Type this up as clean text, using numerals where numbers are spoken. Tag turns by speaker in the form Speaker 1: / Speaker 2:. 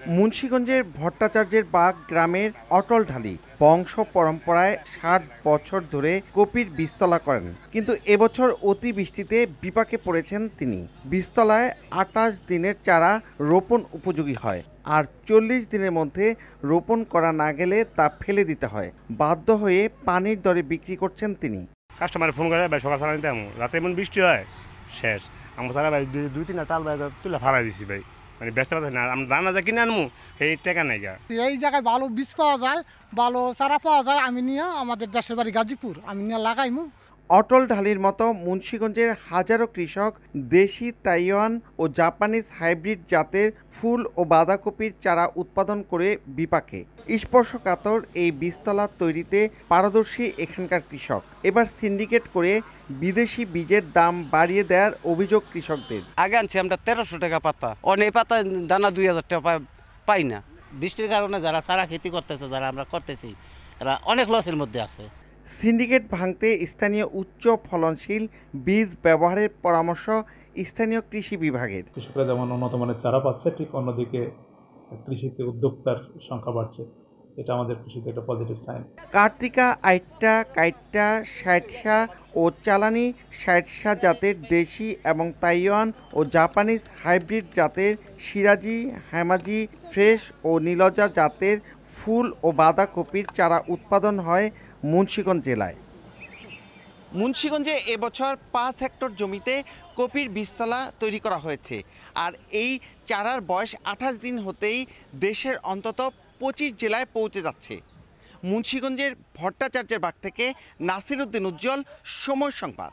Speaker 1: মুন্সিগঞ্জের ভট্টাচার্যের বাগ গ্রামের অটল ঢালি বংশ পরম্পরায় ৬০ বছর ধরে কপির বীজতলা করেন, কিন্তু এবছর অতিবৃষ্টিতে বিপাকে পড়েছেন তিনি। বীজতলায় ২৮ দিনের চারা রোপণ উপযোগী হয়, আর ৪০ দিনের মধ্যে রোপণ করা না গেলে তা ফেলে দিতে হয়। বাধ্য হয়ে পানির দরে বিক্রি করছেন তিনি।
Speaker 2: কাস্টমারে ফোন করে ভাই সকাল সারা নিতে রাতে এমন বৃষ্টি হয় শেষ আমার সারা ভাই দুই তিনটা তাল ভাই তুলে ফালাই দিছি ভাই, মানে ব্যস্ত না আমরা দানা যা কিনে আনবো এই টাকা নাই গা।
Speaker 3: এই জায়গায় ভালো বীজ পাওয়া যায়, ভালো চারা পাওয়া যায়, আমি নিয়ে আমাদের দেশের বাড়ি গাজীপুর আমি নিয়ে লাগাইমু।
Speaker 1: অটল ঢালির মতো মুন্সিগঞ্জের হাজারো কৃষক দেশি, তাইওয়ান ও জাপানিজ হাইব্রিড জাতের ফুল ও বাঁধাকপির চারা উৎপাদন করে বিপাকে। স্পর্শকাতর এই বীজতলা তৈরিতে পারদর্শী এখানকার কৃষক। এবার সিন্ডিকেট করে বিদেশি বীজের দাম বাড়িয়ে দেওয়ার অভিযোগ কৃষকদের।
Speaker 4: আগে আনছি আমরা ১৩০০ টাকা পাতা, অনেক পাতা দানা ২০০০ টাকা পাই না।
Speaker 5: বৃষ্টির কারণে যারা চারা খেতি করতেছে, যারা আমরা করতেছি, এরা অনেক লসের মধ্যে আছে।
Speaker 1: সিন্ডিকেট ভাঙতে স্থানীয় উচ্চ ফলনশীল বীজ ব্যবহারের পরামর্শ স্থানীয় কৃষি বিভাগের।
Speaker 6: কৃষকরা যেমন উন্নত মানের চারা পাচ্ছে, ঠিক অন্যদিকে কৃষিতে উদ্যোক্তার সংখ্যা বাড়ছে। এটা আমাদের কৃষিতে একটা পজিটিভ সাইন।
Speaker 1: কার্তিকা, আইট্টা, কাইট্টা, ষাটশা ও চালানি ষাটশা জাতের দেশি এবং তাইওয়ান ও জাপানিজ হাইব্রিড জাতের সিরাজি, হেমাজি, ফ্রেশ ও নীলজা জাতের ফুল ও বাঁধাকপির চারা উৎপাদন হয় মুন্সিগঞ্জ জেলায়। মুন্সিগঞ্জে এবছর ৫ হেক্টর জমিতে কপির বীজতলা তৈরি করা হয়েছে, আর এই চারার বয়স ২৮ দিন হতেই দেশের অন্তত ২৫ জেলায় পৌঁছে যাচ্ছে। মুন্সিগঞ্জের ভট্টাচার্যের বাগ থেকে নাসির উদ্দিন উজ্জ্বল, সময় সংবাদ।